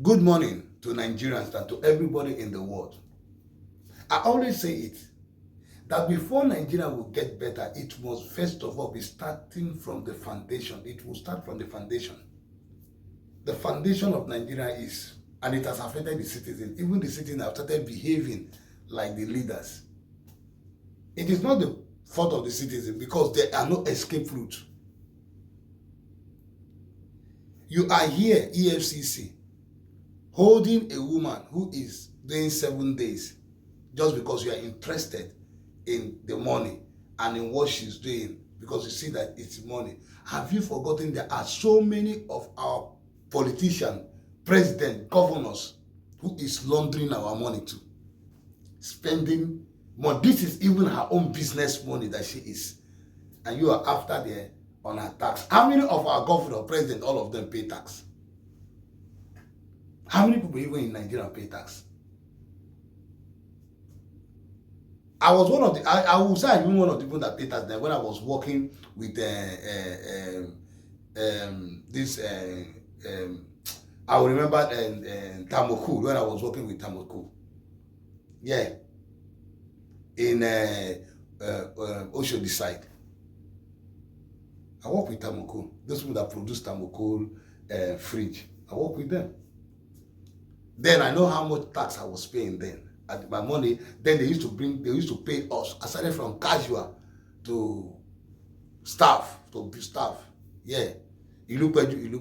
Good morning to Nigerians and to everybody in the world. I always say it, that before Nigeria will get better, it must first of all be starting from the foundation. It will start from the foundation. The foundation of Nigeria is, and it has affected the citizens. Even the citizens have started behaving like the leaders. It is not the fault of the citizens because there are no escape route. You are here, EFCC, holding a woman who is doing 7 days just because you are interested in the money and in what she's doing because you see that it's money. Have you forgotten there are so many of our politicians, presidents, governors who is laundering our money to, spending money. This is even her own business money that she is. And you are after there on her tax. How many of our governor, president, all of them pay tax? How many people even in Nigeria pay tax? I was one of the, I would say I'm one of the people that pay tax there when I was working with this, I will remember Tamoku, when I was working with Tamoku. Yeah. In Oshodi side. I work with Tamoku. Those people that produce Tamoku fridge. I work with them. Then I know how much tax I was paying then. At my money, then they used to pay us. I started from casual to staff, Yeah. Ilukweju. You know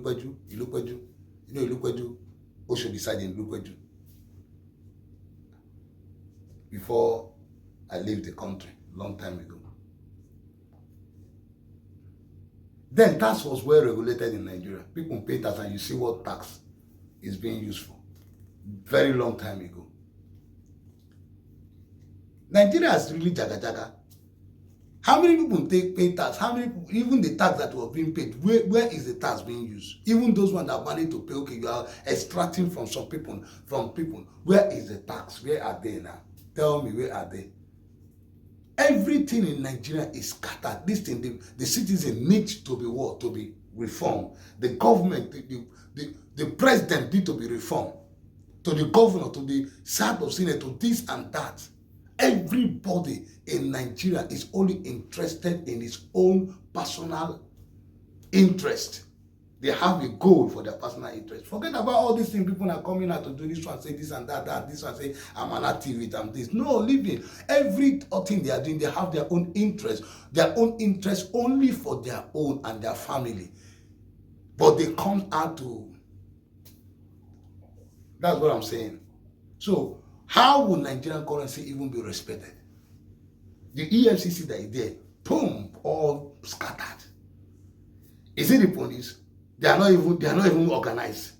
Ilukweju, Oshodi side in Ilukweju. Before I left the country, long time ago. Then tax was well regulated in Nigeria. People pay tax and you see what tax is being used for. Very long time ago. Nigeria is really jaga. How many people pay tax? How many people, even the tax that was being paid, where is the tax being used? Even those ones that managed to pay, okay, you are extracting from some people, where is the tax? Where are they now? Tell me, where are they? Everything in Nigeria is scattered. This thing, the citizen needs to be what? To be reformed. The government, the president need to be reformed. To the governor, to the side of Senate, to this and that. Everybody in Nigeria is only interested in his own personal interest. They have a goal for their personal interest. Forget about all these things. People are coming out to do this one, say this and that, this one say I'm an activist, I'm this. No, leave it. Everything they are doing, they have their own interest. Their own interest only for their own and their family. But they come out to... That's what I'm saying. So, how will Nigerian currency even be respected? The EFCC that is there, boom, all scattered. Is it the police? They are not even organized.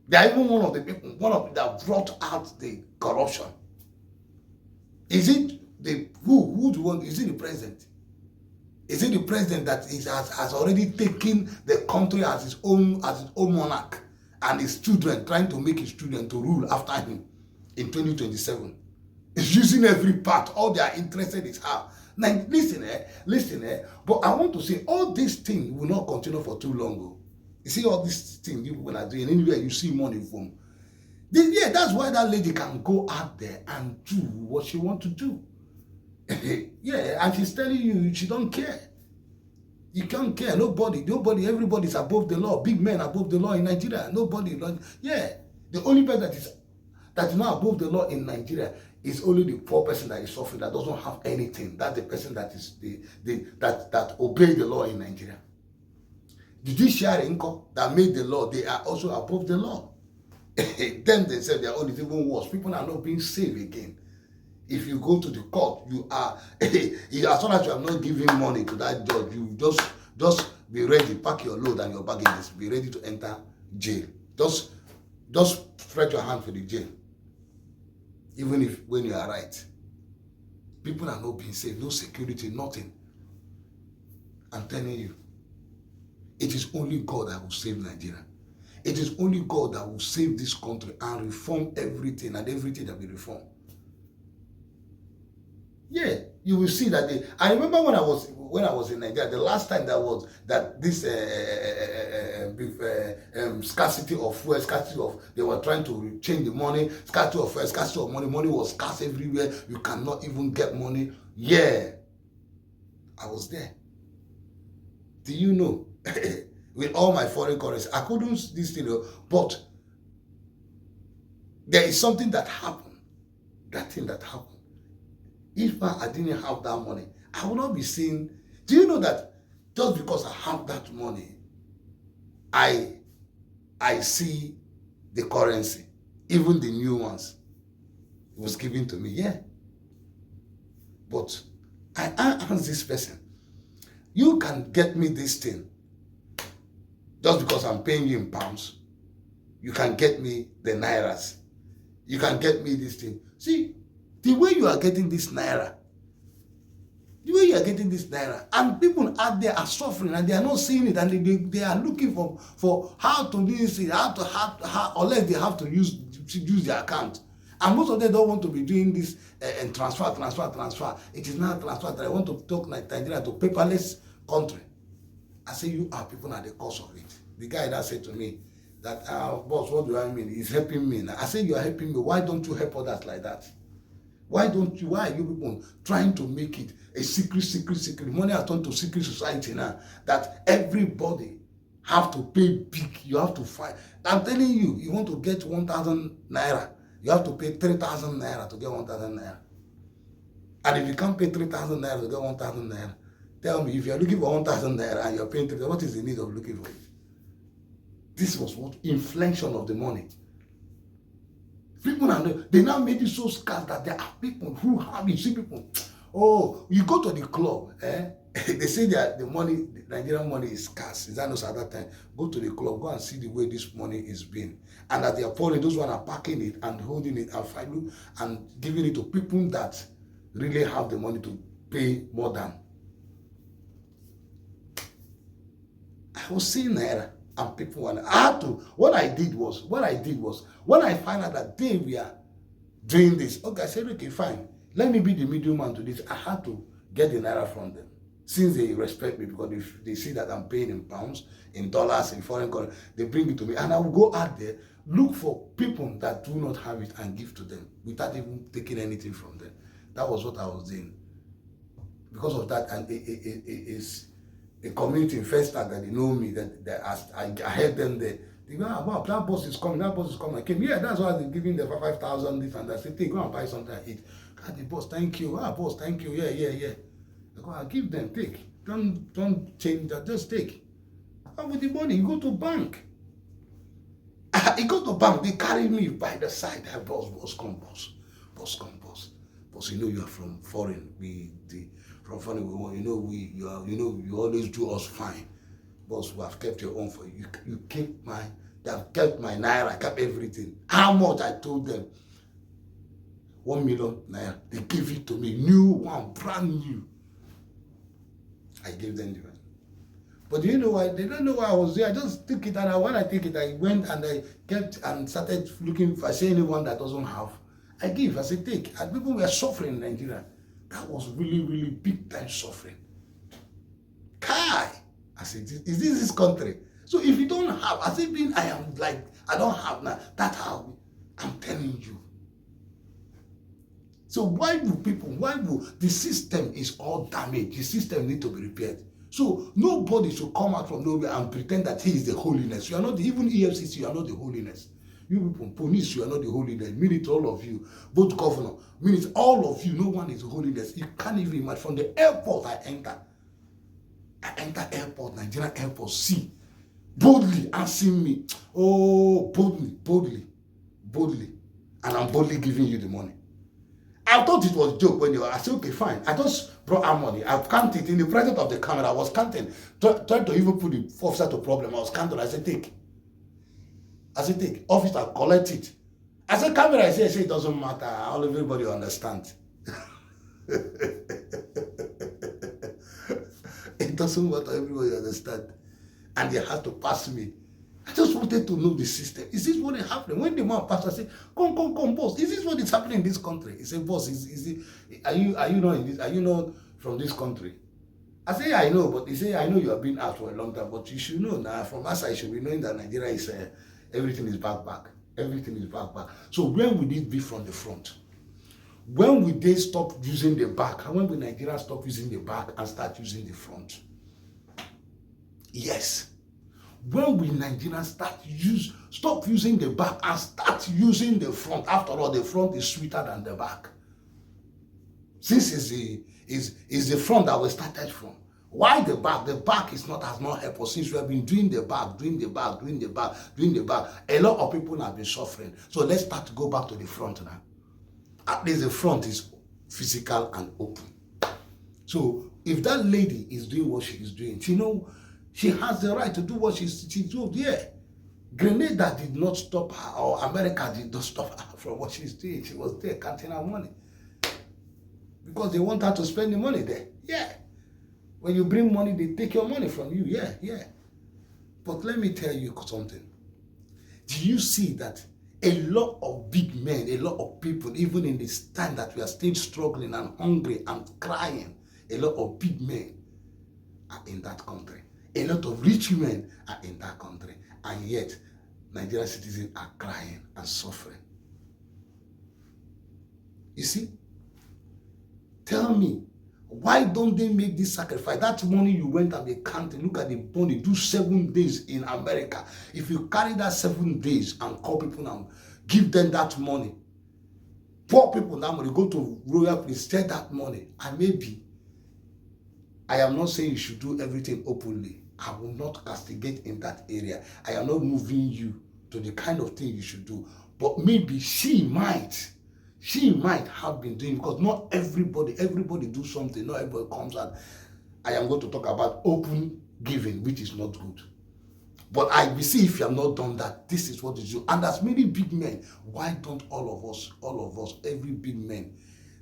They are even one of the people that brought out the corruption. Is it the is it the president? Is it the president that has already taken the country as his own monarch, and his children, trying to make his children to rule after him in 2027? It's using every part. All they are interested is how. Now, listen, but I want to say, all these things will not continue for too long. You see all these things you people are doing, anywhere you see money from. That's why that lady can go out there and do what she wants to do. Yeah, and she's telling you she don't care. You can't care. Nobody, everybody's above the law. Big men above the law in Nigeria. Nobody. Yeah. The only person that is not above the law in Nigeria is only the poor person that is suffering, that doesn't have anything. That's the person that is that obeys the law in Nigeria. The judiciary that made the law, they are also above the law. Then they said their own is even worse. People are not being saved again. If you go to the court, you are as long as you are not giving money to that judge, you just be ready, pack your load and your baggages, be ready to enter jail. Just spread your hand for the jail. Even if when you are right. People are not being saved, no security, nothing. I'm telling you, it is only God that will save Nigeria. It is only God that will save this country and reform everything, and everything that will reform. Yeah, you will see that. I remember when I was in Nigeria, the last time this scarcity of fuel, scarcity of, they were trying to change the money, scarcity of fuel, scarcity of money. Money was scarce everywhere. You cannot even get money. Yeah, I was there. Do you know? With all my foreign currency, I couldn't this thing, but there is something that happened. That thing that happened. If I didn't have that money, I would not be seeing. Do you know that just because I have that money, I see the currency, even the new ones, it was given to me. Yeah. But I asked this person, you can get me this thing just because I'm paying you in pounds. You can get me the nairas. You can get me this thing. See, the way you are getting this naira, and people out there are suffering and they are not seeing it, and they are looking for how to do this, how unless they have to use their account. And most of them don't want to be doing this and transfer. It is not transfer that I want to talk Nigeria to paperless country. I say, you are people at the cause of it. The guy that said to me that, boss, what do I mean? He's helping me. I say, you are helping me. Why don't you help others like that? Why are you people trying to make it a secret? Money has turned to secret society now, that everybody have to pay big. You have to fight. I'm telling you, you want to get 1,000 naira, you have to pay 3,000 naira to get 1,000 naira. And if you can't pay 3,000 naira to get 1,000 naira, tell me, if you're looking for 1,000 naira and you're paying 3,000, what is the need of looking for it? This was what inflation of the money. People they now made it so scarce that there are people who have it. See people, oh, you go to the club, they say that the Nigerian money is scarce. Is that not at that time? Go to the club, go and see the way this money is being. And that they are pouring, those one are packing it and holding it and filing and giving it to people that really have the money to pay more than. I was seeing naira. And people want. What I did was, when I find out that they were doing this, okay, I said, okay, fine. Let me be the middleman to this. I had to get the naira from them. Since they respect me, because if they see that I'm paying in pounds, in dollars, in foreign currency, they bring it to me. And I will go out there, look for people that do not have it and give to them without even taking anything from them. That was what I was doing. Because of that, and it is a community in first that they know me, that I heard them there. They go, wow, that boss is coming. I came, yeah, that's why they're giving the 5,000 this and that. I said, go and buy something and eat. God, the boss, thank you. Boss, thank you. Yeah. I go, I'll give them, take. Don't change that, just take. And with the money, you go to bank. You go to bank, they carry me by the side. Boss, come, boss. Boss, you know you are from foreign. From foreign, you always do us fine. Boss, we have kept your own for you. They have kept my naira, kept everything. How much? I told them. 1 million naira. They gave it to me, new one, brand new. I gave them the one. But do you know why? They don't know why I was there. I just took it, and when I take it, I went and I kept and started looking. If I see anyone that doesn't have, I give. I say take. And people were suffering in Nigeria. That was really, really big time suffering. Kai! I said, is this country? So if you don't have, as if I am like, I don't have now, that's how I'm telling you. So why do the system is all damaged? The system need to be repaired. So nobody should come out from nowhere and pretend that he is the holiness. You are not, even EFCC, you are not the holiness. You people, police, you are not the holiness. Meaning all of you, both governor, meaning all of you, no one is the holiness. You can't even imagine. From the airport I enter airport, Nigerian airport, see, boldly asking me, oh, boldly, and I'm boldly giving you the money. I thought it was a joke when I said, okay, fine. I just brought our money. I've counted in the presence of the camera. I was counting, trying to even put the officer to problem. I was counting. I said, take. Officer, collect it. I said, camera, I say it doesn't matter. Everybody understand. It doesn't matter, everybody understand. And they had to pass me. I just wanted to know the system. Is this what is happening? When the man passed, I said, come, boss. Is this what is happening in this country? He said, boss, are you not in this? Are you not from this country? I say, I know, but they say, I know you have been out for a long time, but you should know now, from us, I should be knowing that Nigeria is, everything is back. Everything is back. So when will it be from the front? When will they stop using the back? And when will Nigeria stop using the back and start using the front? Yes. When will Nigeria stop using the back and start using the front? After all, the front is sweeter than the back. Since it's the front that we started from. Why the back? The back has not helped us since we have been doing the back. A lot of people have been suffering. So let's start to go back to the front now. At least the front is physical and open. So if that lady is doing what she is doing, she has the right to do what she's doing. Yeah. Grenada did not stop her, or America did not stop her from what she's doing. She was there counting her money. Because they want her to spend the money there. Yeah. When you bring money, they take your money from you. Yeah. But let me tell you something. Do you see that a lot of big men, a lot of people, even in this time that we are still struggling and hungry and crying, a lot of big men are in that country. A lot of rich men are in that country. And yet, Nigerian citizens are crying and suffering. You see? Tell me, why don't they make this sacrifice? That money you went and they counted, look at the money, do 7 days in America. If you carry that 7 days and call people and give them that money, poor people that money, go to royal place, take that money, and maybe, I am not saying you should do everything openly. I will not castigate in that area. I am not moving you to the kind of thing you should do. But maybe she might have been doing, because not everybody do something. Not everybody comes and I am going to talk about open giving, which is not good. But I will see if you have not done that, this is what you do. And as many big men, why don't all of us, every big man,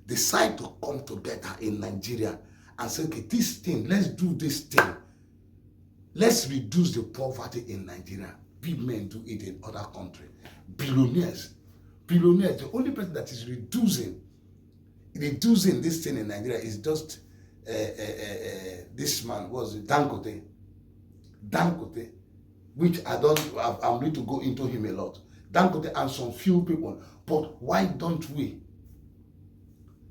decide to come together in Nigeria and say, okay, this thing, let's do this thing. Let's reduce the poverty in Nigeria. Big men do it in other countries. Billionaires, the only person that is reducing this thing in Nigeria is just this man, was it Dangote, which I'm going to go into him a lot. Dangote and some few people. But why don't we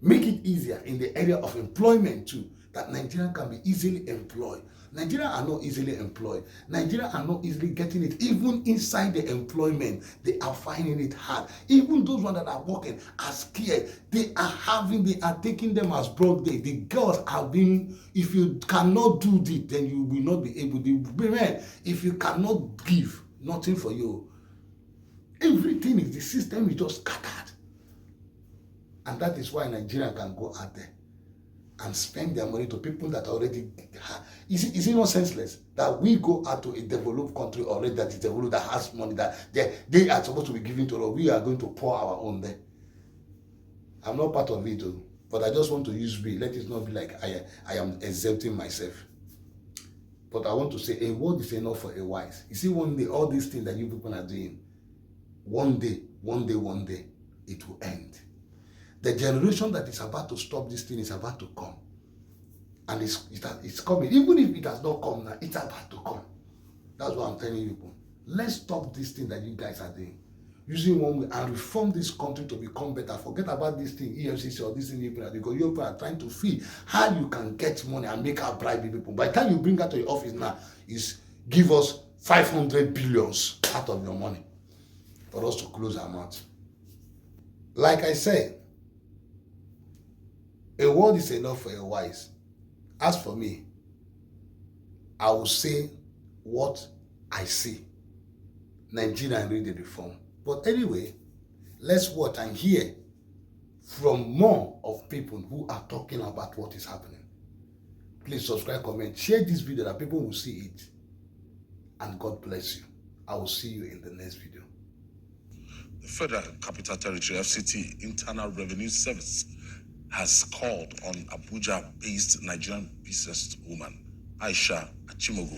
make it easier in the area of employment too, that Nigeria can be easily employed? Nigeria are not easily employed. Nigeria are not easily getting it. Even inside the employment, they are finding it hard. Even those ones that are working are scared. They are taking them as broad day. The girls are being, if you cannot do this, then you will not be able to. Men, if you cannot give, nothing for you. Everything is, the system is just scattered. And that is why Nigeria can go out there and spend their money to people that already have. Is it not senseless that we go out to a developed country already that is developed, that has money, that they are supposed to be giving to us? We are going to pour our own there. I'm not part of it though, but I just want to use me. Let it not be like I am exempting myself. But I want to say, a word is enough for a wise. You see, one day, all these things that you people are doing, one day, it will end. The generation that is about to stop this thing is about to come. And it's coming. Even if it has not come now, it's about to come. That's what I'm telling you people. Let's stop this thing that you guys are doing. Using one way and reform this country to become better. Forget about this thing, EFCC or this thing, because you people are trying to feel how you can get money and make her bribe people. By the time you bring her to your office now, is give us 500 billions out of your money for us to close our mouth. Like I said, a word is enough for a wise. As for me, I will say what I see. Nigeria need the reform. But anyway, let's watch and hear from more of people who are talking about what is happening. Please subscribe, comment, share this video that people will see it. And God bless you. I will see you in the next video. The Federal Capital Territory FCT Internal Revenue Service has called on Abuja-based Nigerian businesswoman Aisha Achimogo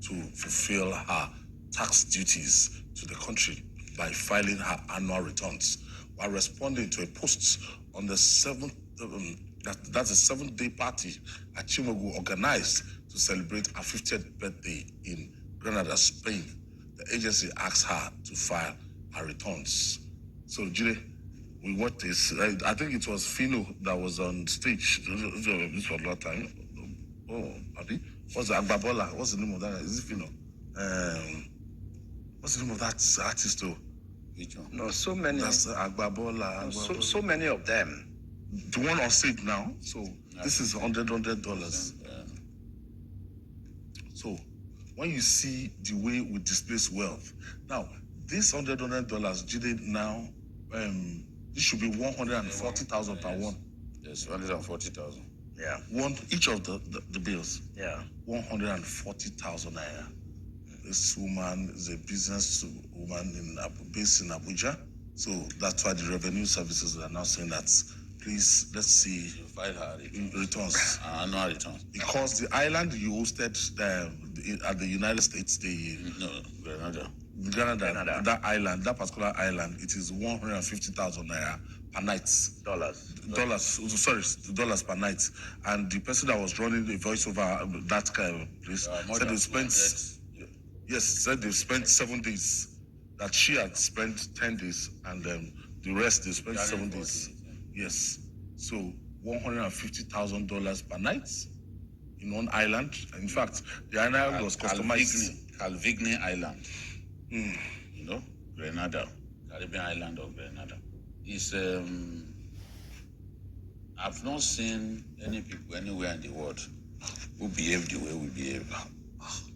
to fulfill her tax duties to the country by filing her annual returns while responding to a post on the 7th That's a 7-day party Achimogu organized to celebrate her 50th birthday in Granada, Spain. The agency asked her to file her returns. So, Jide, we watched this. I think it was Fino that was on stage. This was a lot of time. Oh, Abi? What's the Agbabola? What's the name of that? Is it Fino? What's the name of that artist though? Which one? No, so many. That's Agbabola. So many of them. The one on stage now. So this is $100. So when you see the way we displace wealth, now this $100, Jide, now this should be 140,000 per one. Yes, 140,000. Yeah. Each of the bills. Yeah. 140,000 naira. This woman is a business woman based in Abuja. So that's why the revenue services are now saying that, please, let's see, file her returns. Annual returns. Because the island you hosted at the United States, Granada, that island, that particular island, it is 150,000 naira per night. Dollars per night. And the person that was running the voiceover that kind of place said they spent, said they spent 7 days. That she had spent 10 days, and the rest they spent 7 days. Yes. So $150,000 per night in one island. In fact, the island was customized. Calvigny Island. You know, Grenada, Caribbean island of Grenada. It's I've not seen any people anywhere in the world who behave the way we behave.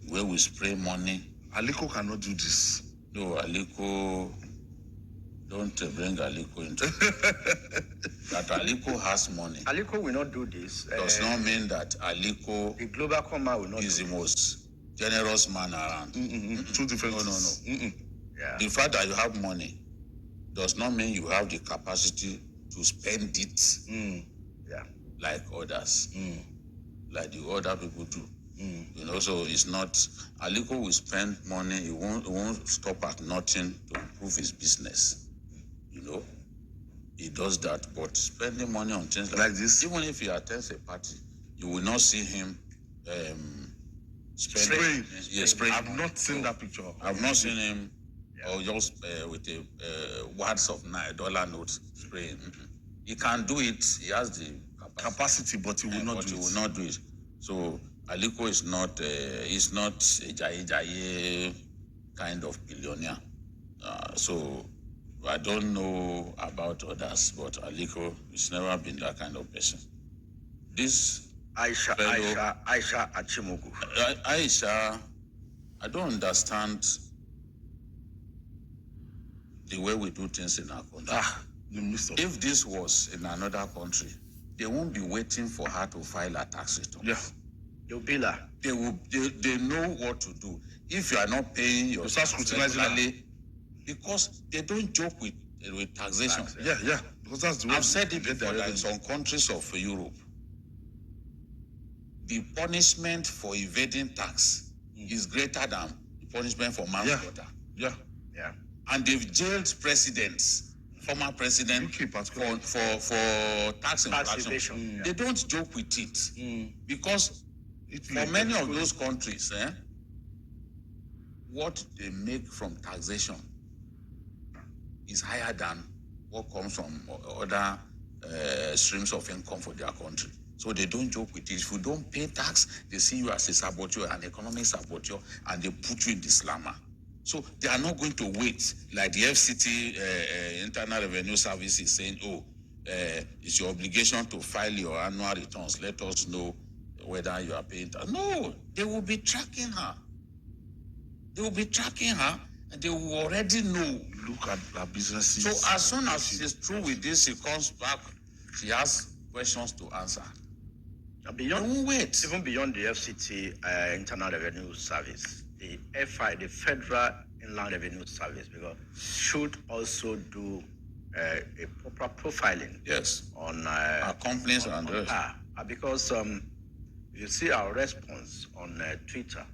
Where we spray money. Aliko cannot do this. No, Aliko, don't bring Aliko into it. That Aliko has money. Aliko will not do this. Does not mean that Aliko the global comma will not is the most generous man around. Two different. No. Yeah. The fact that you have money does not mean you have the capacity to spend it like others, like the other people do. You know, so it's not, Aliko will spend money, he won't stop at nothing to improve his business. You know, he does that, but spending money on things like this, even if he attends a party, you will not see him spraying. Yes, spraying. I've not seen that picture. I've not seen him or just with a words of $9 notes spraying. He can do it, he has the capacity, but he will not do it. He will not do it. So Aliko is not a jaye kind of billionaire. So I don't know about others, but Aliko has never been that kind of person. This Aisha Achimogu. Aisha, I don't understand the way we do things in our country. If this was in another country, they won't be waiting for her to file a tax return. Yeah. They'll bill her. They know what to do. If you are not paying your tax regularly, because they don't joke with taxation. Yeah. Because that's the way I've said it before that in some countries of Europe, the punishment for evading tax is greater than the punishment for manslaughter. Yeah. And they've jailed presidents, former president, for tax infraction. They don't joke with it because for many of those countries, what they make from taxation is higher than what comes from other streams of income for their country. So they don't joke with it. If you don't pay tax, they see you as a saboteur, an economic saboteur, and they put you in the slammer. So they are not going to wait like the FCT, Internal Revenue Service, is saying, it's your obligation to file your annual returns. Let us know whether you are paying tax. No, they will be tracking her. And they will already know. Look at her businesses. So as soon as she's through with this, she comes back, she has questions to answer. Beyond, even beyond the FCT, Internal Revenue Service, the FI, the Federal Inland Revenue Service, because should also do a proper profiling. Yes. On our companies and because you see our response on Twitter.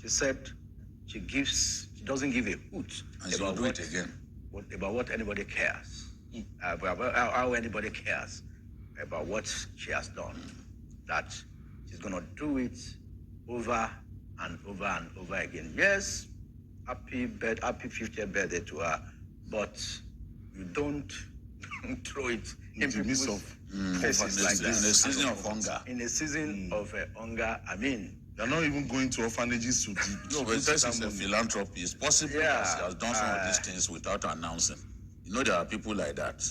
She said she doesn't give a hoot about what anybody cares, about how anybody cares. about what she has done, that she's going to do it over and over and over again. Yes, happy 50th birthday to her, but you don't throw it in the midst people's of faces like In a that. season of hunger. In a season of hunger, I mean, They're not even going to orphanages to No, but this is a philanthropy. It's possible Yeah, that he has done some of these things without announcing. You know, there are people like that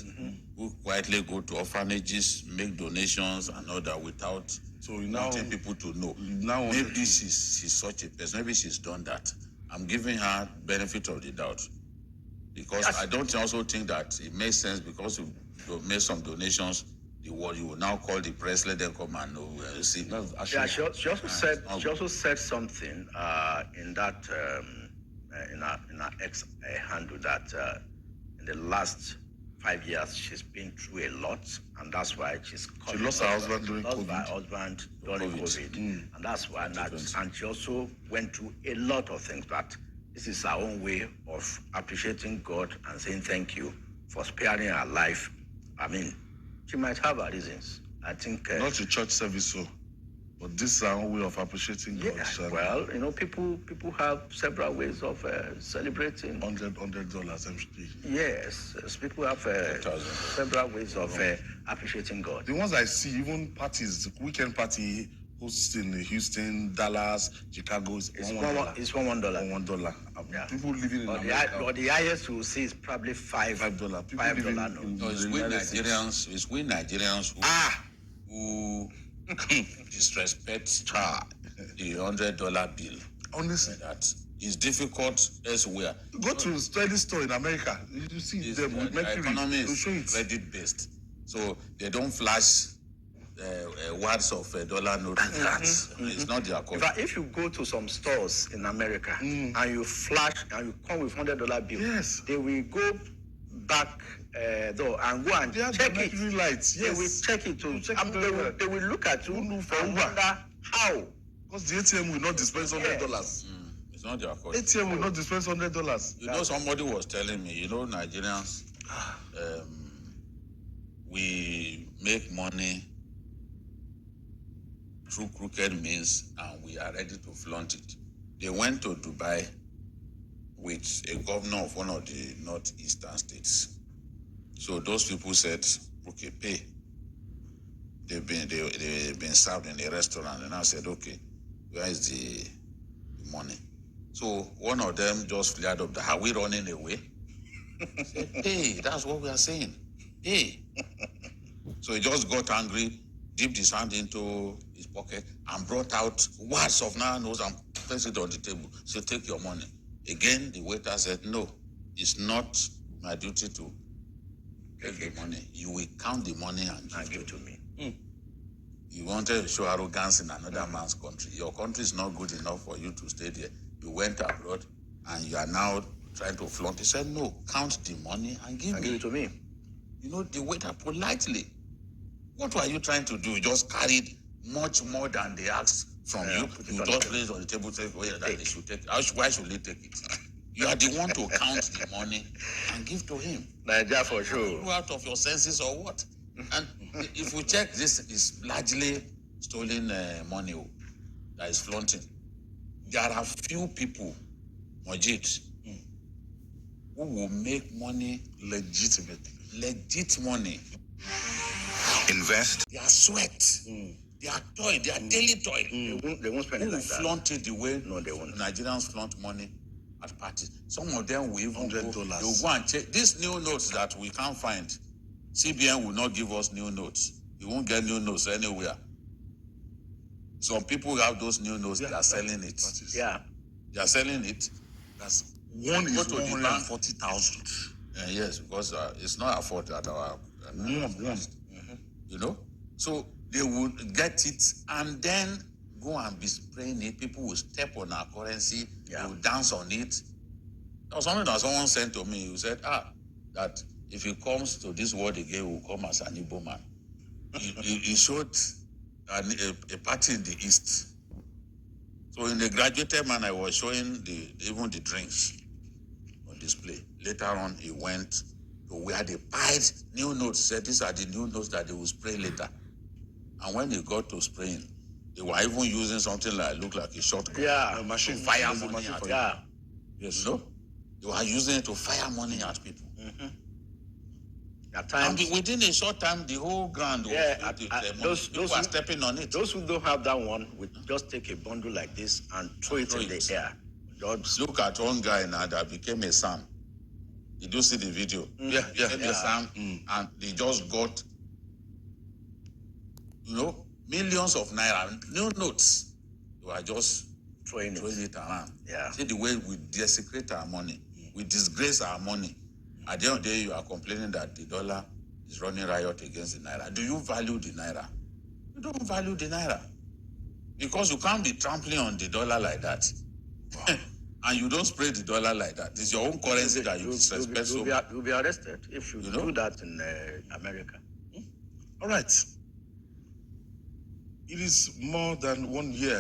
who quietly go to orphanages, make donations, and all that without wanting people to know. Maybe she's such a person. Maybe she's done that. I'm giving her benefit of the doubt because I don't also think that it makes sense because you made some donations. The word you will now call the press, let them come and know. See, yeah, she also said something in that in her ex handle that in the last 5 years she's been through a lot, and that's why she lost her husband during COVID. COVID. And that's why. And she also went through a lot of things. But this is her own way of appreciating God and saying thank you for sparing her life. I mean, she might have her reasons. I think not a church service, so, but this is our own way of appreciating God. yeah, well, you know, people have several ways of celebrating. $100 MP. Yes, people have several ways of appreciating God. The ones I see, even parties, weekend party hosts in Houston, Dallas, Chicago, is $1. It's $1. $1. Yeah. People living in America. Or the highest you will see is probably $5. People $5 living note. in No, it's the we United States. Nigerians. It's we Nigerians who disrespect the $100 bill. Honestly, That is difficult elsewhere. go to any store in America. You see them with The Mercury. economy They'll show is it. credit based, so they don't flash words of dollar note. It's not their In culture. fact, if you go to some stores in America and you flash and you come with $100 bill, Yes. they will go back though and go and They have check the it. Mercury lights. They will Yes. check it too. Check And it they will look at you Who and know for Uber? wonder how. Because the ATM will not dispense $100. It's not their culture. ATM will not dispense $100. You know, somebody was telling me, you know, Nigerians, we make money through crooked means and we are ready to flaunt it. They went to Dubai with a governor of one of the northeastern states. So those people said, okay, pay. They've been served in a restaurant, and I said, okay, where is the money? So one of them just flared up, are we running away? I said, hey, that's what we are saying. Hey. So he just got angry, dipped his hand into his pocket and brought out words of nanos and placed it on the table. So take your money. Again, the waiter said, no, it's not my duty to take the money. You will count the money and give it to me. You wanted to show arrogance in another man's country. Your country is not good enough for you to stay there. You went abroad and you are now trying to flaunt. He said, no, count the money and give Give it to me. You know, the waiter politely. What were you trying to do? You just carried much more than they asked from you. You just placed on the table, say, oh yeah, that they should take it. Why should they take it? You are the one to count the money and give to him. Nigeria for sure. You out of your senses or what? And if we check, this is largely stolen money that is flaunting. There are few people, Majid, who will make money legitimately. Legit money. Invest. Their sweat, their toil, their daily toil. They won't spend it Who will like that. flaunt it the way No, they won't. Nigerians flaunt money at parties? Some of them will even go, $100. they'll go and check these new notes that we can't find. CBN will not give us new notes. You won't get new notes anywhere. Some people have those new notes, they are selling it. Yeah. They are selling it. That's one Go is to the bank. 140,000. Yes, because it's not afforded at our One. you know. So they would get it and then go and be spraying it. People will step on our currency. Yeah. They will dance on it. There was something that someone sent to me. He said, that if he comes to this world again, he will come as an Igbo man. He showed a party in the East. So in the graduated man, I was showing even the drinks on display. Later on, he went where they piled new notes, said these are the new notes that they will spray later. And when they got to spraying, they were even using something like look like a shotgun. Yeah. A machine. To fire There's a money machine at for people. it. Yeah. Yes. You know? They were using it to fire money at people. At And times, within a short time, the whole ground was filled with money. those People are stepping on it. Those who don't have that one would just take a bundle like this and throw it in the air. Just Look at one guy now that became a Sam. Did you see the video? Yeah, yeah, Became yeah. a Sam, and they just got, millions of naira, new notes. They were just throwing it. around. Yeah. See the way we desecrate our money, we disgrace our money. At the end of the day, you are complaining that the dollar is running riot against the naira. Do you value the naira? You don't value the naira. Because you can't be trampling on the dollar like that. And you don't spray the dollar like that. It's your own currency that you disrespect so much. You'll be arrested if you do that in America. All right. It is more than 1 year